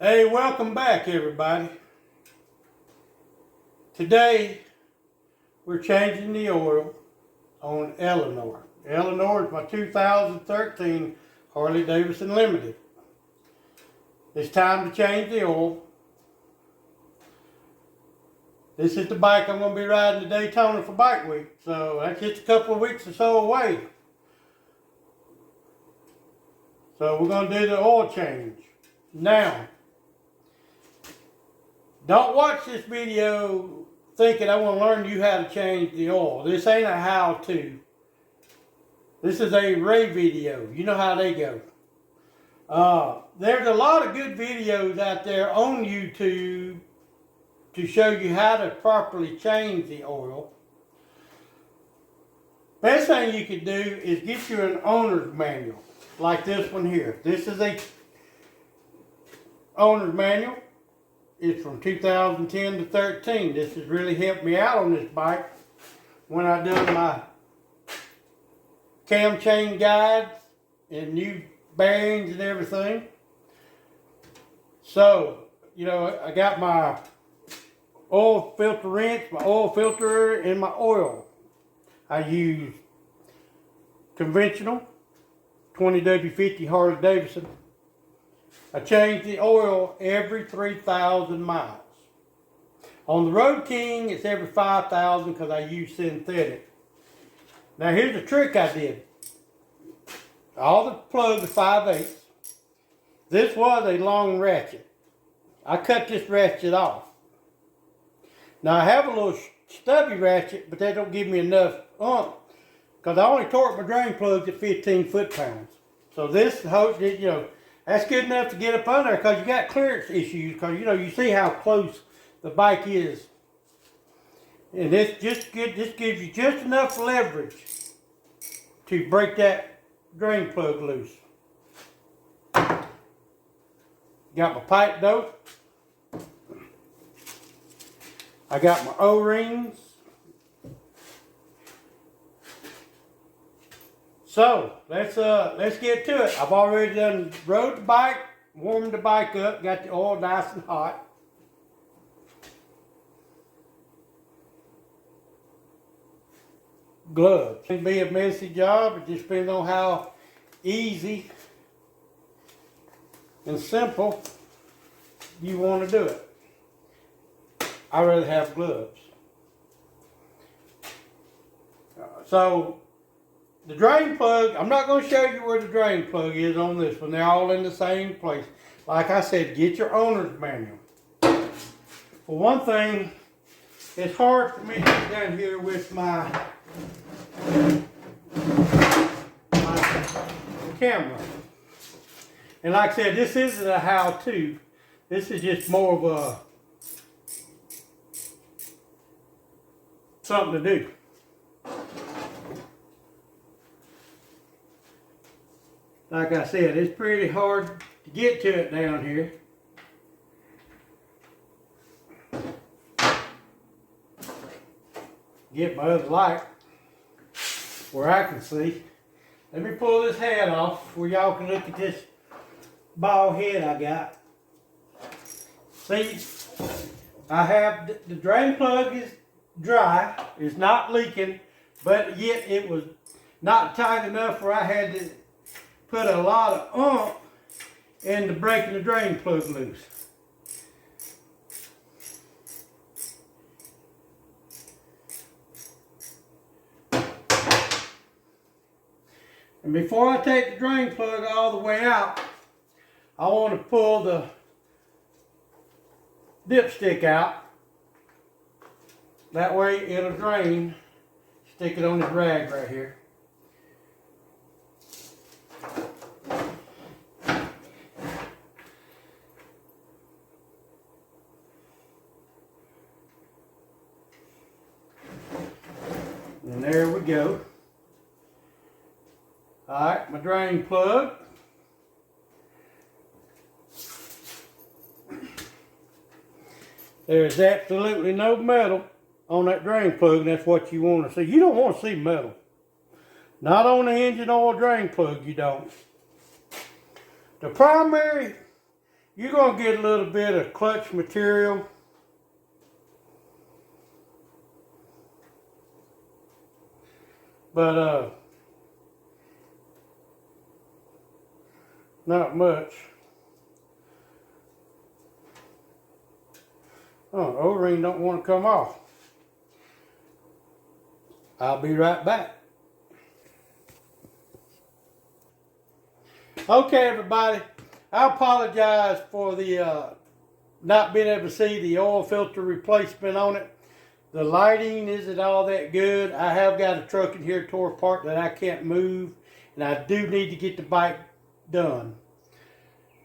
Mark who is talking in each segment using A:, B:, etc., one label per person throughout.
A: Hey, welcome back everybody. Today we're changing the oil on Eleanor. Eleanor is my 2013 Harley Davidson Limited. It's time to change the oil. This is the bike I'm going to be riding to Daytona for Bike Week, so that's just a couple of weeks or so away. So we're going to do the oil change. Now, don't watch this video thinking I want to learn you how to change the oil. This ain't a how-to. This is a Ray video. You know how they go. There's a lot of good videos out there on YouTube to show you how to properly change the oil. Best thing you can do is get you an owner's manual, like this one here. This is a owner's manual. It's from 2010 to 13. This has really helped me out on this bike when I done my cam chain guides and new bearings and everything. So, you know, I got my oil filter wrench, my oil filter, and my oil. I use conventional 20W50 Harley Davidson. I change the oil every 3,000 miles. On the Road King, it's every 5,000 because I use synthetic. Now here's the trick I did. All the plugs are 5/8. This was a long ratchet. I cut this ratchet off. Now I have a little stubby ratchet, but that don't give me enough because I only torque my drain plugs at 15 foot-pounds. So this, you know, that's good enough to get up under because you got clearance issues because, you know, you see how close the bike is. And this gives you just enough leverage to break that drain plug loose. Got my pipe dope. I got my O-rings. So let's get to it. I've already rode the bike, warmed the bike up, got the oil nice and hot. Gloves. It can be a messy job. It just depends on how easy and simple you want to do it. I rather have gloves. So the drain plug, I'm not going to show you where the drain plug is on this one. They're all in the same place. Like I said, get your owner's manual. For one thing, it's hard for me to get down here with my camera. And like I said, this isn't a how-to. This is just more of a something to do. Like I said, it's pretty hard to get to it down here. Get my other light where I can see. Let me pull this hat off where y'all can look at this bald head I got. See, I have the drain plug is dry. It's not leaking, but yet it was not tight enough where I had to put a lot of into breaking the drain plug loose. And before I take the drain plug all the way out, I want to pull the dipstick out. That way it'll drain. Stick it on this rag right here. And there we go. Alright, my drain plug. There's absolutely no metal on that drain plug, and that's what you want to see. You don't want to see metal. Not on the engine oil drain plug, you don't. The primary you're going to get a little bit of clutch material. But not much. Oh, O-ring don't want to come off. I'll be right back. Okay, everybody. I apologize for the not being able to see the oil filter replacement on it. The lighting isn't all that good. I have got a truck in here tore apart that I can't move, and I do need to get the bike done.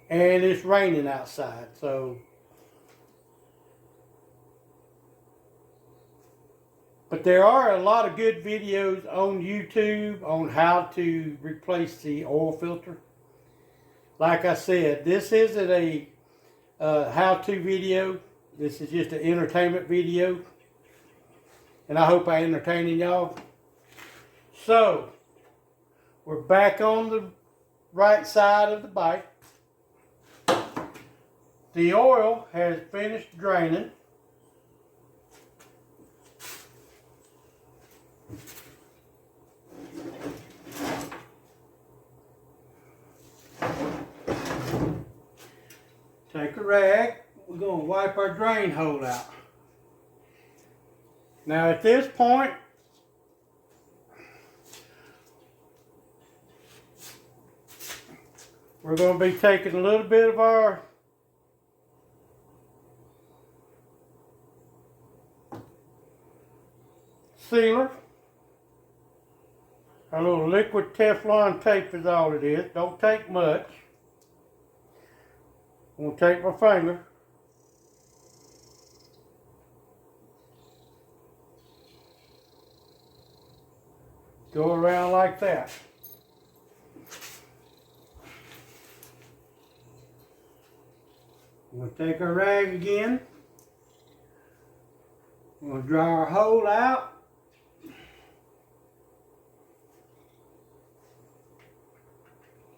A: And it's raining outside, so. But there are a lot of good videos on YouTube on how to replace the oil filter. Like I said, this isn't a how-to video. This is just an entertainment video. And I hope I'm entertaining y'all. So, we're back on the right side of the bike. The oil has finished draining. Take a rag, we're going to wipe our drain hole out. Now at this point, we're going to be taking a little bit of our sealer. Our little liquid Teflon tape is all it is. Don't take much. I'm going to take my finger. Go around like that. I'm going to take our rag again. I'm going to draw our hole out.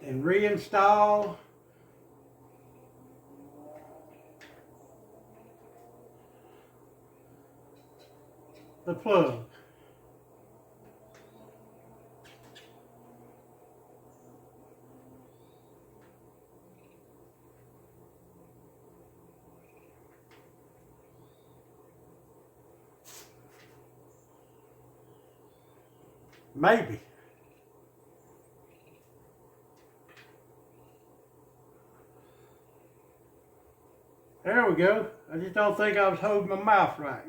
A: And reinstall the plug. Maybe. There we go. I just don't think I was holding my mouth right.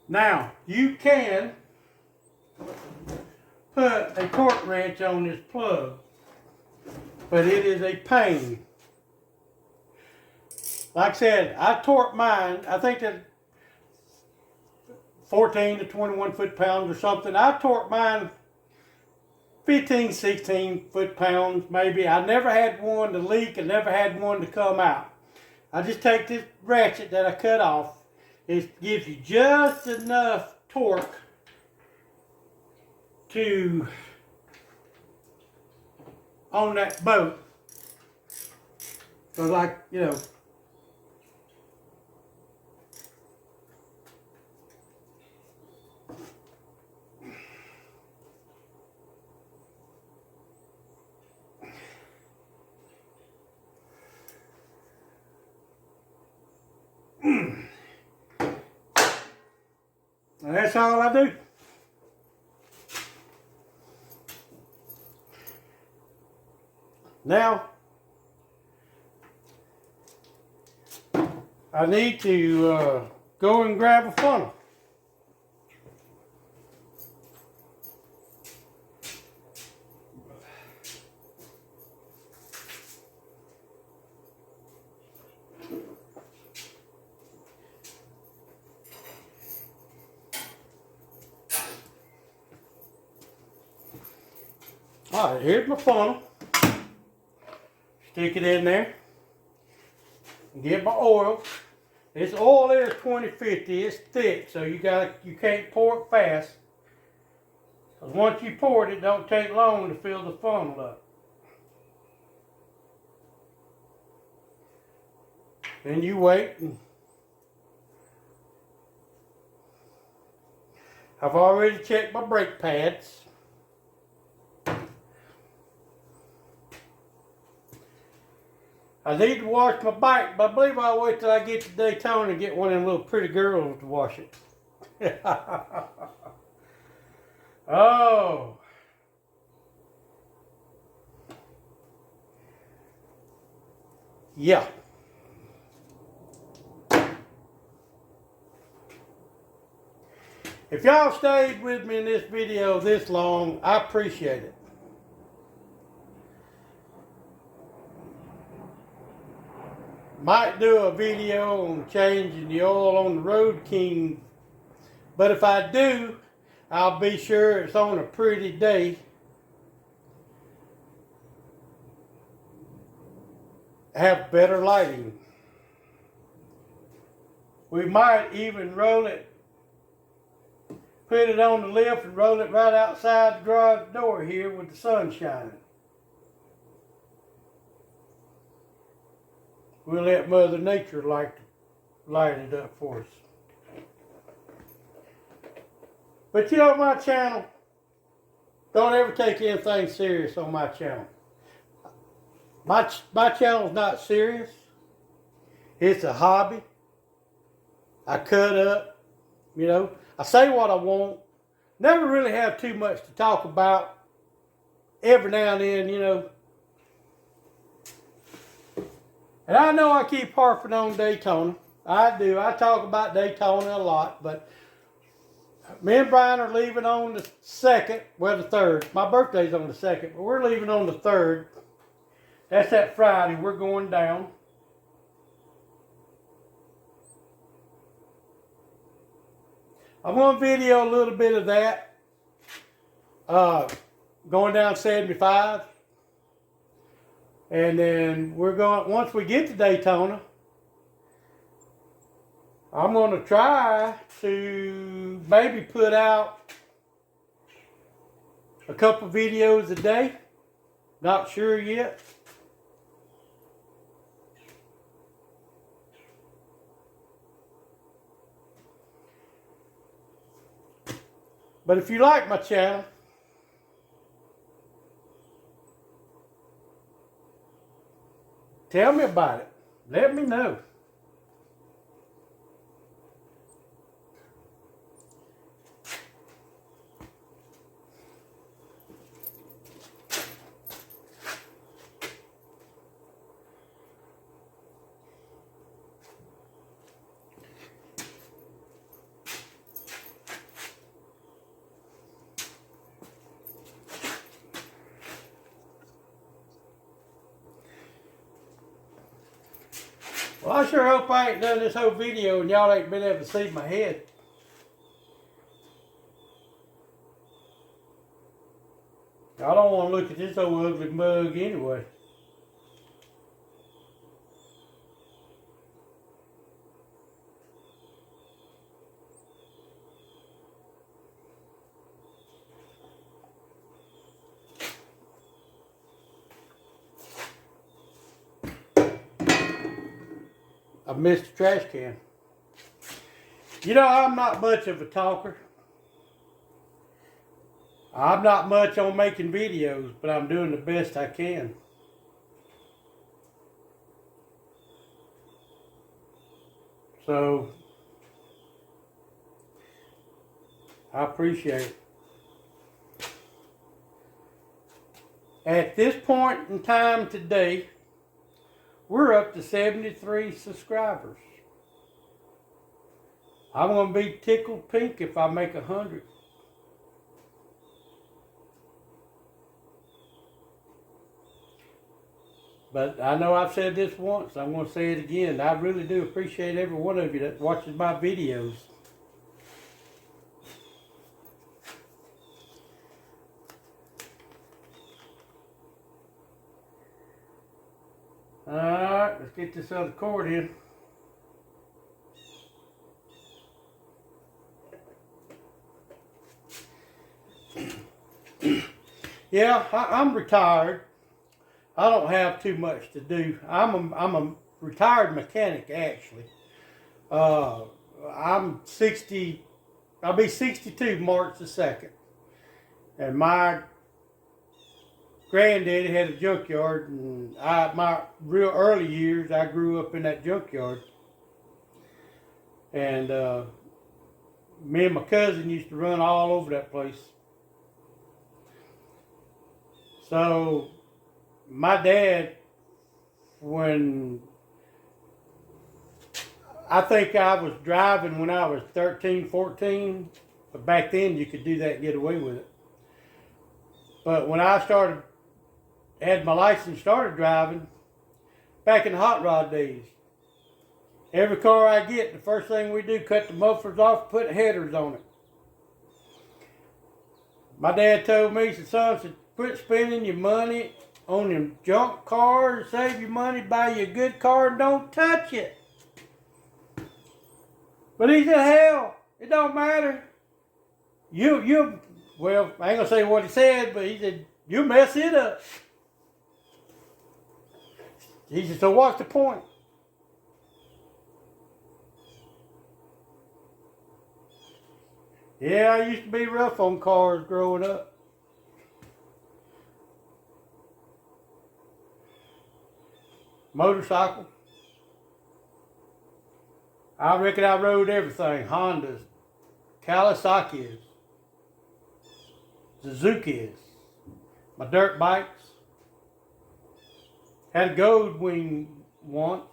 A: Now, you can put a torque wrench on this plug, but it is a pain. Like I said, I torqued mine, I think that 14 to 21 foot-pounds or something. I torqued mine 15, 16 foot-pounds maybe. I never had one to leak. I never had one to come out. I just take this ratchet that I cut off. It gives you just enough torque to on that boat. So like, you know, and that's all I do. Now, I need to go and grab a funnel. All right, here's my funnel. Stick it in there. Get my oil. This oil is 2050. It's thick, so you can't pour it fast. Because once you pour it, it don't take long to fill the funnel up. Then you wait. And I've already checked my brake pads. I need to wash my bike, but I believe I'll wait till I get to Daytona and get one of them little pretty girls to wash it. Oh. Yeah. If y'all stayed with me in this video this long, I appreciate it. Might do a video on changing the oil on the Road King, but if I do, I'll be sure it's on a pretty day. Have better lighting. We might even roll it, put it on the lift and roll it right outside the garage door here with the sun shining. We'll let Mother Nature light it up for us. But you know, my channel, don't ever take anything serious on my channel. My channel's not serious. It's a hobby. I cut up, you know. I say what I want. Never really have too much to talk about. Every now and then, you know. And I know I keep harping on Daytona. I do. I talk about Daytona a lot, but me and Brian are leaving on the 2nd, well, the 3rd. My birthday's on the 2nd, but we're leaving on the 3rd. That's that Friday. We're going down. I'm going to video a little bit of that. Going down 75. And then we're going, once we get to Daytona, I'm going to try to maybe put out a couple videos a day. Not sure yet. But if you like my channel, tell me about it. Let me know. Well, I sure hope I ain't done this whole video and y'all ain't been able to see my head. I don't want to look at this old ugly mug anyway. I missed the trash can. You know, I'm not much of a talker. I'm not much on making videos, but I'm doing the best I can. So, I appreciate it. At this point in time today, we're up to 73 subscribers. I'm going to be tickled pink if I make 100. But I know I've said this once. I'm going to say it again. I really do appreciate every one of you that watches my videos. Alright, let's get this other cord in. Yeah, I'm retired. I don't have too much to do. I'm a retired mechanic actually. Uh, I'm 60. I'll be 62 March the 2nd. And my granddaddy had a junkyard, and my real early years, I grew up in that junkyard. And me and my cousin used to run all over that place. So my dad, when I think I was driving when I was 13, 14, but back then you could do that and get away with it. But when I had my license, started driving, back in the hot rod days, every car I get, the first thing we do, cut the mufflers off, put headers on it. My dad told me, he said, son, quit spending your money on them junk cars, save your money, buy you a good car, and don't touch it. But he said, hell, it don't matter. Well, I ain't gonna say what he said, but he said, you mess it up. He said, so what's the point? Yeah, I used to be rough on cars growing up. Motorcycle. I reckon I rode everything. Hondas, Kawasaki's, Suzuki's, my dirt bikes. Had a gold wing once.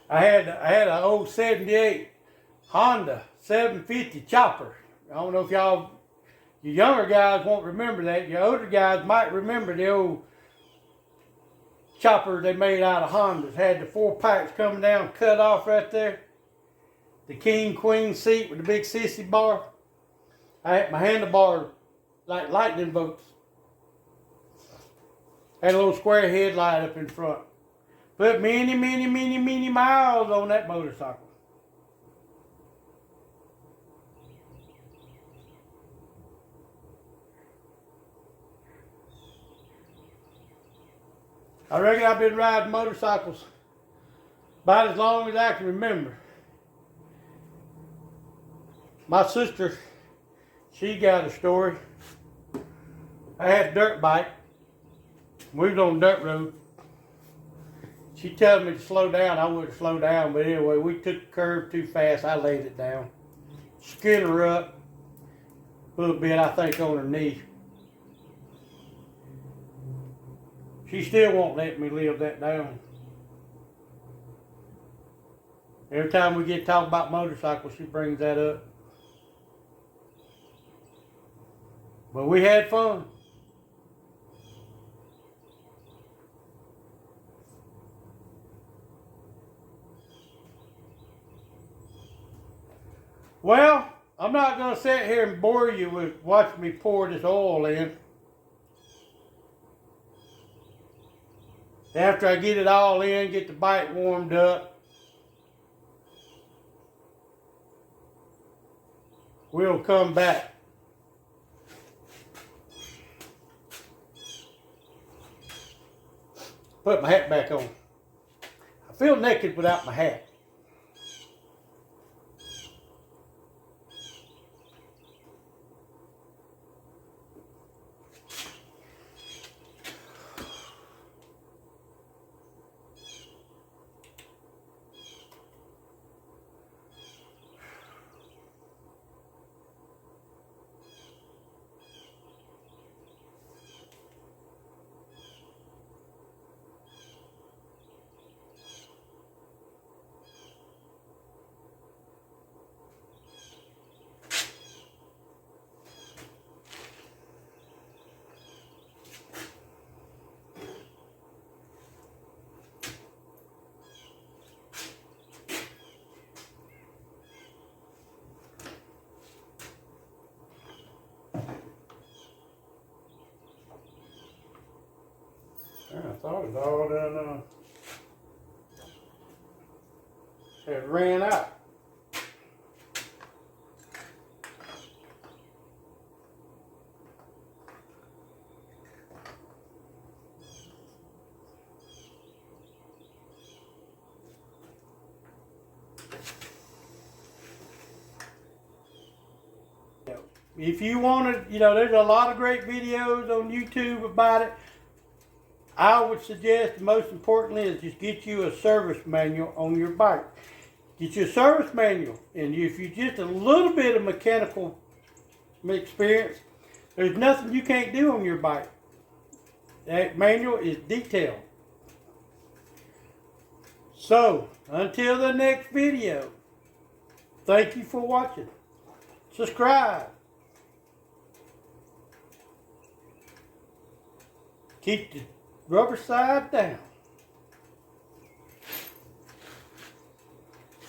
A: I had an old 78 Honda 750 chopper. I don't know if y'all, you younger guys won't remember that. Your older guys might remember the old chopper they made out of Hondas. Had the 4 pipes coming down, cut off right there. The king queen seat with the big sissy bar. I had my handlebar like lightning bolts. Had a little square headlight up in front. Put many miles on that motorcycle. I reckon I've been riding motorcycles about as long as I can remember. My sister, she got a story. I had a dirt bike. We was on a dirt road. She told me to slow down. I wouldn't slow down, but anyway, we took the curve too fast. I laid it down. Skinned her up a little bit, I think, on her knee. She still won't let me live that down. Every time we get to talk about motorcycles, she brings that up. But we had fun. Well, I'm not going to sit here and bore you with watching me pour this oil in. After I get it all in, get the bike warmed up, we'll come back. Put my hat back on. I feel naked without my hat. I thought it was all done. It ran out. If you want to, there's a lot of great videos on YouTube about it. I would suggest, most importantly, is just get you a service manual on your bike. Get you a service manual, and if you just a little bit of mechanical experience, there's nothing you can't do on your bike. That manual is detailed. So, until the next video, thank you for watching. Subscribe. Keep the rubber side down.